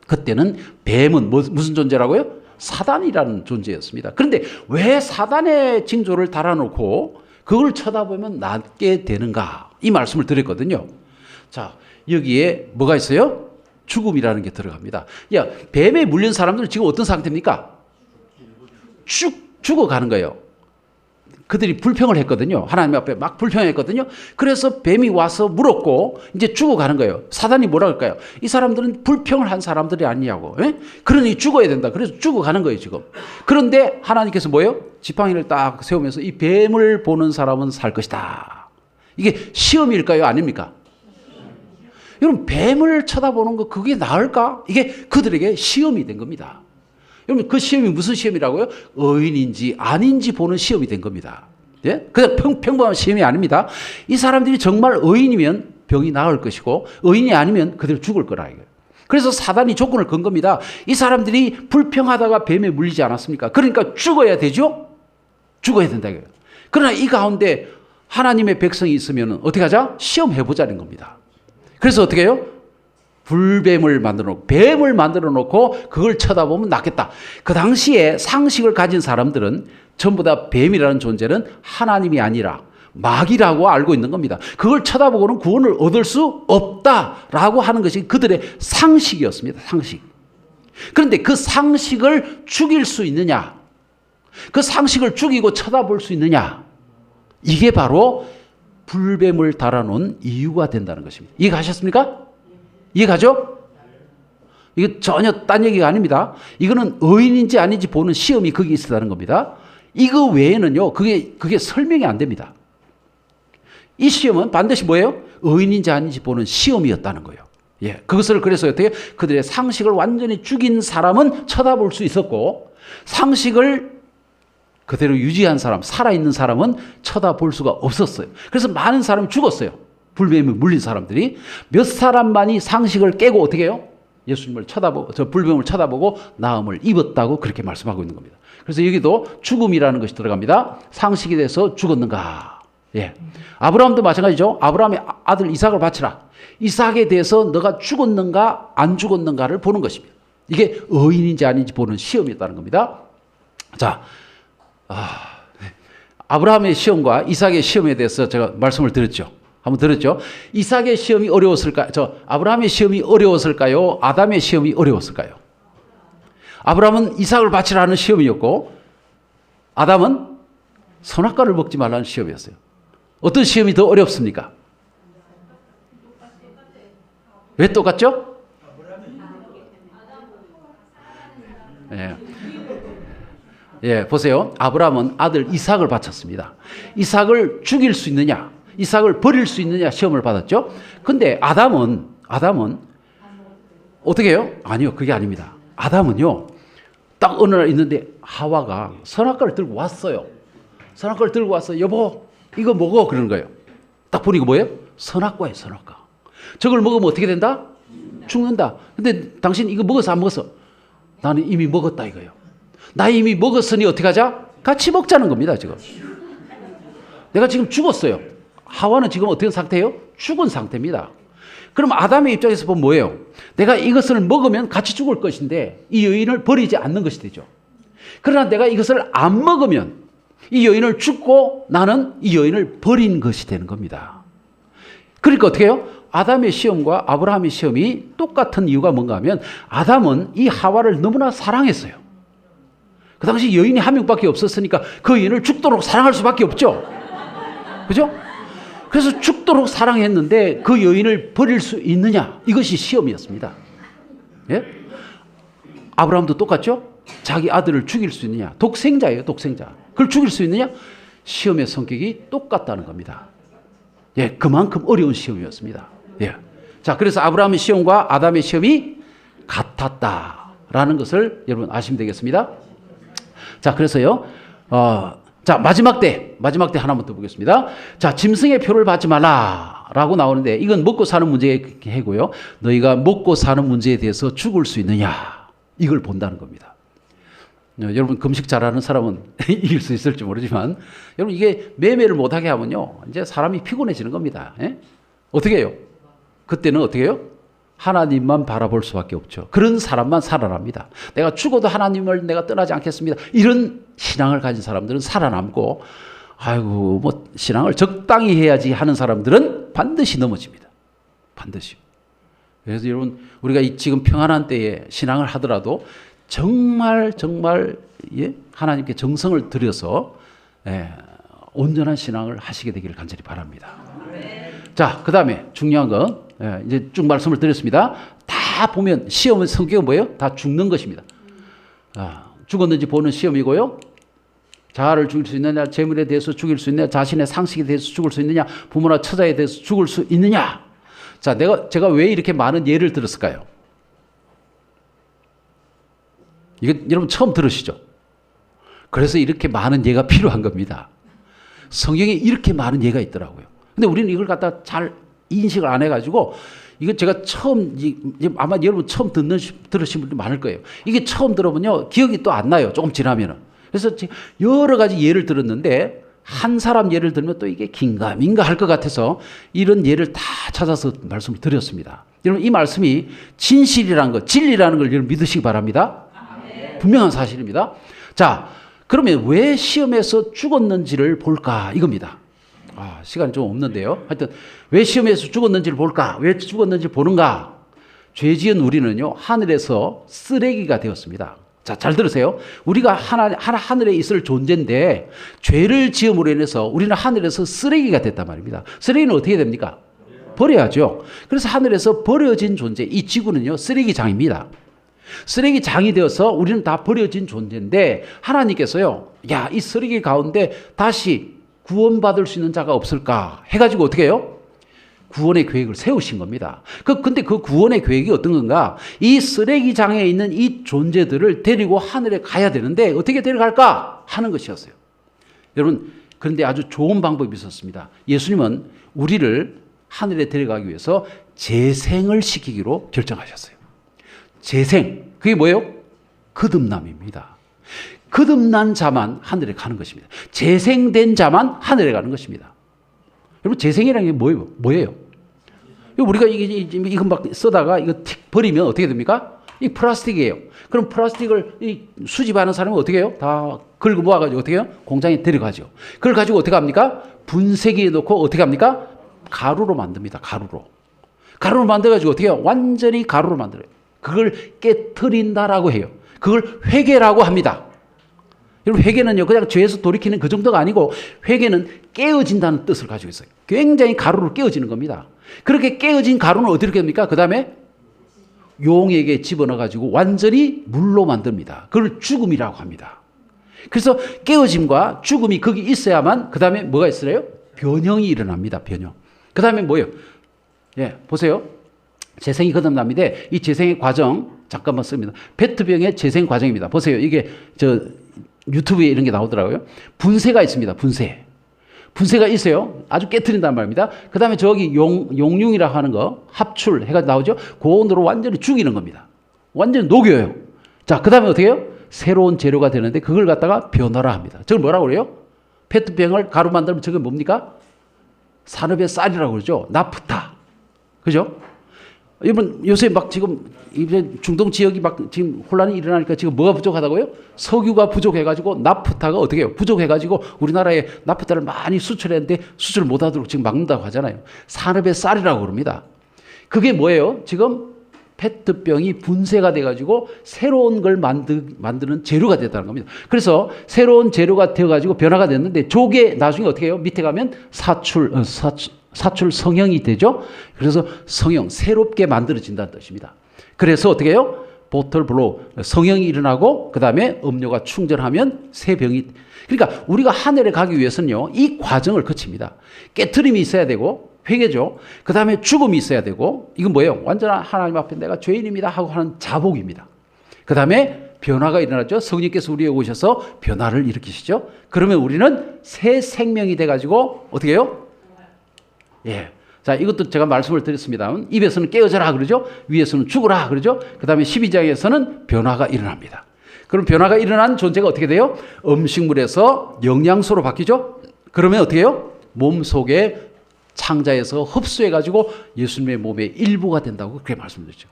그때는 뱀은 무슨 존재라고요? 사단이라는 존재였습니다. 그런데 왜 사단의 징조를 달아놓고 그걸 쳐다보면 낫게 되는가? 이 말씀을 드렸거든요. 자, 여기에 뭐가 있어요? 죽음이라는 게 들어갑니다. 야, 뱀에 물린 사람들은 지금 어떤 상태입니까? 죽어가는 거예요. 그들이 불평을 했거든요. 하나님 앞에 막 불평했거든요. 그래서 뱀이 와서 물었고 이제 죽어가는 거예요. 사단이 뭐라 할까요? 이 사람들은 불평을 한 사람들이 아니냐고. 에? 그러니 죽어야 된다. 그래서 죽어가는 거예요 지금. 그런데 하나님께서 뭐예요? 지팡이를 딱 세우면서 이 뱀을 보는 사람은 살 것이다. 이게 시험일까요? 아닙니까? 여러분, 뱀을 쳐다보는 거 그게 나을까? 이게 그들에게 시험이 된 겁니다. 여러분, 그 시험이 무슨 시험이라고요? 의인인지 아닌지 보는 시험이 된 겁니다. 예? 그냥 평범한 시험이 아닙니다. 이 사람들이 정말 의인이면 병이 나을 것이고 의인이 아니면 그대로 죽을 거라 이거예요. 그래서 사단이 조건을 건 겁니다. 이 사람들이 불평하다가 뱀에 물리지 않았습니까? 그러니까 죽어야 되죠? 죽어야 된다 이거예요. 그러나 이 가운데 하나님의 백성이 있으면 어떻게 하자? 시험해보자는 겁니다. 그래서 어떻게 해요? 불뱀을 만들어 놓고 뱀을 만들어 놓고 그걸 쳐다보면 낫겠다. 그 당시에 상식을 가진 사람들은 전부 다 뱀이라는 존재는 하나님이 아니라 마귀라고 알고 있는 겁니다. 그걸 쳐다보고는 구원을 얻을 수 없다라고 하는 것이 그들의 상식이었습니다. 상식. 그런데 그 상식을 죽일 수 있느냐? 그 상식을 죽이고 쳐다볼 수 있느냐? 이게 바로 불뱀을 달아놓은 이유가 된다는 것입니다. 이해가셨습니까? 이해가죠? 이거 전혀 딴 얘기가 아닙니다. 이거는 의인인지 아닌지 보는 시험이 거기 있다는 겁니다. 이거 외에는요, 그게 설명이 안 됩니다. 이 시험은 반드시 뭐예요? 의인인지 아닌지 보는 시험이었다는 거예요. 예, 그것을 그래서 어떻게 그들의 상식을 완전히 죽인 사람은 쳐다볼 수 있었고 상식을 그대로 유지한 사람, 살아있는 사람은 쳐다볼 수가 없었어요. 그래서 많은 사람이 죽었어요. 불뱀에 물린 사람들이. 몇 사람만이 상식을 깨고 어떻게 해요? 예수님을 쳐다보고, 저 불뱀을 쳐다보고 나음을 입었다고 그렇게 말씀하고 있는 겁니다. 그래서 여기도 죽음이라는 것이 들어갑니다. 상식에 대해서 죽었는가? 예. 아브라함도 마찬가지죠. 아브라함의 아들 이삭을 바치라. 이삭에 대해서 너가 죽었는가 안 죽었는가를 보는 것입니다. 이게 의인인지 아닌지 보는 시험이었다는 겁니다. 자, 아브라함의 시험과 이삭의 시험에 대해서 제가 말씀을 드렸죠. 한번 들었죠? 이삭의 시험이 어려웠을까요? 아브라함의 시험이 어려웠을까요? 아담의 시험이 어려웠을까요? 아브라함은 이삭을 바치라는 시험이었고 아담은 선악과를 먹지 말라는 시험이었어요. 어떤 시험이 더 어렵습니까? 왜 똑같죠? 예. 예, 보세요. 아브라함은 아들 이삭을 바쳤습니다. 이삭을 죽일 수 있느냐? 이삭을 버릴 수 있느냐 시험을 받았죠. 근데 아담은 어떻게 해요? 아니요, 그게 아닙니다. 아담은요, 딱 어느 날 있는데 하와가 선악과를 들고 왔어요. 선악과를 들고 와서 여보 이거 먹어 그러는 거예요. 딱 보니까 뭐예요? 선악과예요, 선악과. 저걸 먹으면 어떻게 된다? 죽는다. 근데 당신 이거 먹었어 안 먹었어? 나는 이미 먹었다 이거예요. 나 이미 먹었으니 어떻게 하자? 같이 먹자는 겁니다. 지금 내가 지금 죽었어요. 하와는 지금 어떤 상태예요? 죽은 상태입니다. 그럼 아담의 입장에서 보면 뭐예요? 내가 이것을 먹으면 같이 죽을 것인데 이 여인을 버리지 않는 것이 되죠. 그러나 내가 이것을 안 먹으면 이 여인을 죽고 나는 이 여인을 버린 것이 되는 겁니다. 그러니까 어떻게 해요? 아담의 시험과 아브라함의 시험이 똑같은 이유가 뭔가 하면 아담은 이 하와를 너무나 사랑했어요. 그 당시 여인이 한 명밖에 없었으니까 그 여인을 죽도록 사랑할 수밖에 없죠. 그죠? 그래서 죽도록 사랑했는데 그 여인을 버릴 수 있느냐? 이것이 시험이었습니다. 예? 아브라함도 똑같죠? 자기 아들을 죽일 수 있느냐? 독생자예요, 독생자. 그걸 죽일 수 있느냐? 시험의 성격이 똑같다는 겁니다. 예, 그만큼 어려운 시험이었습니다. 예. 자, 그래서 아브라함의 시험과 아담의 시험이 같았다라는 것을 여러분 아시면 되겠습니다. 자, 그래서요, 자, 마지막 때 하나만 더 보겠습니다. 자, 짐승의 표를 받지 말라라고 나오는데 이건 먹고 사는 문제의 해고요. 너희가 먹고 사는 문제에 대해서 죽을 수 있느냐 이걸 본다는 겁니다. 여러분 금식 잘하는 사람은 이길 수 있을지 모르지만 여러분 이게 매매를 못하게 하면요 이제 사람이 피곤해지는 겁니다. 예? 어떻게 해요? 그때는 어떻게 해요? 하나님만 바라볼 수밖에 없죠. 그런 사람만 살아납니다. 내가 죽어도 하나님을 내가 떠나지 않겠습니다. 이런 신앙을 가진 사람들은 살아남고 아이고 뭐 신앙을 적당히 해야지 하는 사람들은 반드시 넘어집니다. 반드시. 그래서 여러분 우리가 지금 평안한 때에 신앙을 하더라도 정말 예? 하나님께 정성을 들여서 온전한 신앙을 하시게 되기를 간절히 바랍니다. 자, 그 다음에 중요한 건 이제 쭉 말씀을 드렸습니다. 다 보면 시험의 성격은 뭐예요? 다 죽는 것입니다. 죽었는지 보는 시험이고요. 자아를 죽일 수 있느냐, 재물에 대해서 죽일 수 있느냐, 자신의 상식에 대해서 죽을 수 있느냐, 부모나 처자에 대해서 죽을 수 있느냐. 자, 제가 왜 이렇게 많은 예를 들었을까요? 이거 여러분 처음 들으시죠? 그래서 이렇게 많은 예가 필요한 겁니다. 성경에 이렇게 많은 예가 있더라고요. 근데 우리는 이걸 갖다 잘 인식을 안 해가지고 이거 제가 처음 아마 여러분 처음 들으신 분들 많을 거예요. 이게 처음 들어보면요 기억이 또 안 나요. 조금 지나면은. 그래서 여러 가지 예를 들었는데 한 사람 예를 들면 또 이게 긴가민가 할 것 같아서 이런 예를 다 찾아서 말씀을 드렸습니다. 여러분 이 말씀이 진실이라는 것, 진리라는 걸 여러분 믿으시기 바랍니다. 분명한 사실입니다. 자, 그러면 왜 시험에서 죽었는지를 볼까 이겁니다. 시간이 좀 없는데요. 하여튼 왜 시험에서 죽었는지를 볼까? 왜 죽었는지 보는가? 죄 지은 우리는요 하늘에서 쓰레기가 되었습니다. 자, 잘 들으세요. 우리가 하늘에 있을 존재인데 죄를 지음으로 인해서 우리는 하늘에서 쓰레기가 됐단 말입니다. 쓰레기는 어떻게 됩니까? 버려야죠. 그래서 하늘에서 버려진 존재, 이 지구는요 쓰레기장입니다. 쓰레기장이 되어서 우리는 다 버려진 존재인데 하나님께서요, 야, 이 쓰레기 가운데 다시 구원받을 수 있는 자가 없을까 해가지고 어떻게 해요? 구원의 계획을 세우신 겁니다. 근데 그 구원의 계획이 어떤 건가? 이 쓰레기장에 있는 이 존재들을 데리고 하늘에 가야 되는데 어떻게 데려갈까 하는 것이었어요. 여러분, 그런데 아주 좋은 방법이 있었습니다. 예수님은 우리를 하늘에 데려가기 위해서 재생을 시키기로 결정하셨어요. 재생, 그게 뭐예요? 거듭남입니다. 거듭난 자만 하늘에 가는 것입니다. 재생된 자만 하늘에 가는 것입니다. 여러분, 재생이라는 게 뭐예요? 우리가 이거 막 쓰다가 이거 틱 버리면 어떻게 됩니까? 이 플라스틱이에요. 그럼 플라스틱을 수집하는 사람은 어떻게 해요? 다 긁어 모아가지고 어떻게 해요? 공장에 데려가죠. 그걸 가지고 어떻게 합니까? 분쇄기에 넣고 어떻게 합니까? 가루로 만듭니다. 가루로 만들어가지고 어떻게 해요? 완전히 가루로 만들어요. 그걸 깨트린다라고 해요. 그걸 회개라고 합니다. 여러분, 회개는요 그냥 죄에서 돌이키는 그 정도가 아니고 회개는 깨어진다는 뜻을 가지고 있어요. 굉장히 가루로 깨어지는 겁니다. 그렇게 깨어진 가루는 어디로 됩니까? 그 다음에 용에게 집어넣어가지고 완전히 물로 만듭니다. 그걸 죽음이라고 합니다. 그래서 깨어짐과 죽음이 거기 있어야만 그 다음에 뭐가 있어요? 변형이 일어납니다. 변형. 그 다음에 뭐예요? 예, 보세요. 재생이 거듭납니다. 이 재생의 과정 잠깐만 씁니다. 페트병의 재생 과정입니다. 보세요. 이게 유튜브에 이런 게 나오더라고요. 분쇄가 있습니다. 분쇄가 있어요. 아주 깨트린단 말입니다. 그 다음에 저기 용융이라고 하는 거 합출 해가 나오죠. 고온으로 완전히 죽이는 겁니다. 완전히 녹여요. 자, 그 다음에 어떻게 해요? 새로운 재료가 되는데 그걸 갖다가 변화라 합니다. 저걸 뭐라고 그래요? 페트병을 가루 만들면 저게 뭡니까? 산업의 쌀이라고 그러죠. 나프타. 그죠? 여러분, 요새 막 지금 중동 지역이 막 지금 혼란이 일어나니까 지금 뭐가 부족하다고요? 석유가 부족해가지고 나프타가 어떻게 해요? 부족해가지고 우리나라에 나프타를 많이 수출했는데 수출 못하도록 지금 막는다고 하잖아요. 산업의 쌀이라고 그럽니다. 그게 뭐예요? 지금 페트병이 분쇄가 돼가지고 새로운 걸 만드는 재료가 됐다는 겁니다. 그래서 새로운 재료가 되어가지고 변화가 됐는데 저게 나중에 어떻게 해요? 밑에 가면 사출 성형이 되죠. 그래서 성형, 새롭게 만들어진다는 뜻입니다. 그래서 어떻게 해요? 보틀 블로우, 성형이 일어나고 그 다음에 음료가 충전하면 새 병이. 그러니까 우리가 하늘에 가기 위해서는요 이 과정을 거칩니다. 깨트림이 있어야 되고 회개죠. 그 다음에 죽음이 있어야 되고 이건 뭐예요? 완전한 하나님 앞에 내가 죄인입니다 하고 하는 자복입니다. 그 다음에 변화가 일어나죠. 성령께서 우리에 오셔서 변화를 일으키시죠. 그러면 우리는 새 생명이 돼가지고 어떻게 해요? 예. 자, 이것도 제가 말씀을 드렸습니다. 입에서는 깨어져라 그러죠. 위에서는 죽으라 그러죠. 그 다음에 12장에서는 변화가 일어납니다. 그럼 변화가 일어난 존재가 어떻게 돼요? 음식물에서 영양소로 바뀌죠. 그러면 어떻게 해요? 몸 속에 창자에서 흡수해가지고 예수님의 몸의 일부가 된다고 그렇게 말씀드렸죠.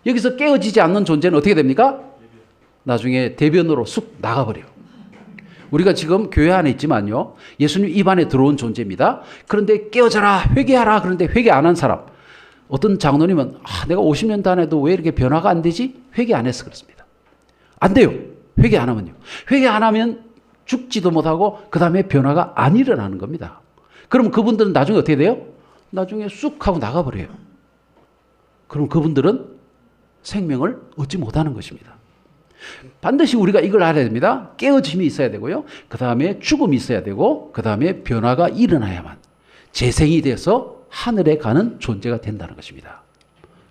여기서 깨어지지 않는 존재는 어떻게 됩니까? 나중에 대변으로 쑥 나가버려요. 우리가 지금 교회 안에 있지만요. 예수님 입 안에 들어온 존재입니다. 그런데 깨어져라, 회개하라. 그런데 회개 안 한 사람. 어떤 장로님은 내가 50년 다녀도 왜 이렇게 변화가 안 되지? 회개 안 해서 그렇습니다. 안 돼요. 회개 안 하면요. 회개 안 하면 죽지도 못하고 그 다음에 변화가 안 일어나는 겁니다. 그럼 그분들은 나중에 어떻게 돼요? 나중에 쑥 하고 나가버려요. 그럼 그분들은 생명을 얻지 못하는 것입니다. 반드시 우리가 이걸 알아야 됩니다. 깨어짐이 있어야 되고요. 그 다음에 죽음이 있어야 되고 그 다음에 변화가 일어나야만 재생이 돼서 하늘에 가는 존재가 된다는 것입니다.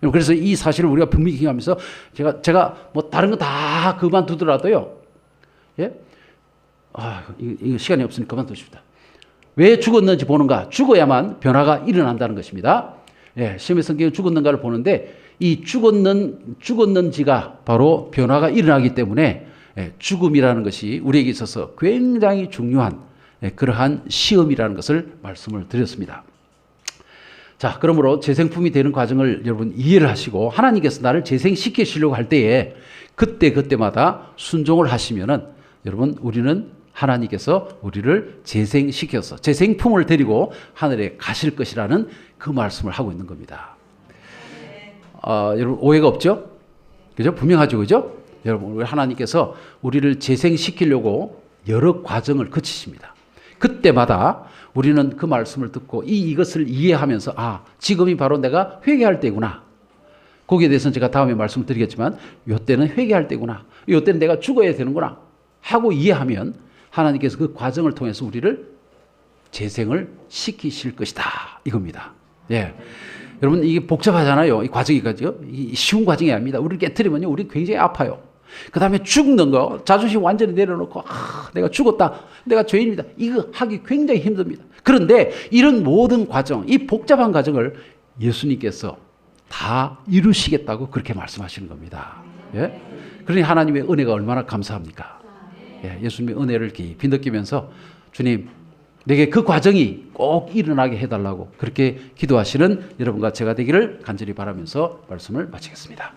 그래서 이 사실을 우리가 분명히 기억하면서 제가 뭐 다른 거 다 그만두더라도요. 예? 이거 시간이 없으니까 그만두십시다. 왜 죽었는지 보는가? 죽어야만 변화가 일어난다는 것입니다. 예, 시험의 성경에 죽었는가를 보는데 이 죽었는지가 바로 변화가 일어나기 때문에 죽음이라는 것이 우리에게 있어서 굉장히 중요한 그러한 시험이라는 것을 말씀을 드렸습니다. 자, 그러므로 재생품이 되는 과정을 여러분 이해를 하시고 하나님께서 나를 재생시키시려고 할 때에 그때마다 순종을 하시면은 여러분 우리는 하나님께서 우리를 재생시켜서 재생품을 데리고 하늘에 가실 것이라는 그 말씀을 하고 있는 겁니다. 여러분 오해가 없죠? 그죠? 분명하죠, 그죠? 여러분 우리 하나님께서 우리를 재생시키려고 여러 과정을 거치십니다. 그때마다 우리는 그 말씀을 듣고 이것을 이해하면서 지금이 바로 내가 회개할 때구나. 거기에 대해서는 제가 다음에 말씀을 드리겠지만 이때는 회개할 때구나. 이때는 내가 죽어야 되는구나 하고 이해하면 하나님께서 그 과정을 통해서 우리를 재생을 시키실 것이다. 이겁니다. 예. 여러분 이게 복잡하잖아요. 이 과정이 쉬운 과정이 아닙니다. 우리를 깨트리면요, 우리 굉장히 아파요. 그 다음에 죽는 거, 자존심 완전히 내려놓고 내가 죽었다, 내가 죄인입니다. 이거 하기 굉장히 힘듭니다. 그런데 이런 모든 과정, 이 복잡한 과정을 예수님께서 다 이루시겠다고 그렇게 말씀하시는 겁니다. 예? 그러니 하나님의 은혜가 얼마나 감사합니까? 예, 예수님의 은혜를 깊이 느끼면서 주님, 내게 그 과정이 꼭 일어나게 해달라고 그렇게 기도하시는 여러분과 제가 되기를 간절히 바라면서 말씀을 마치겠습니다.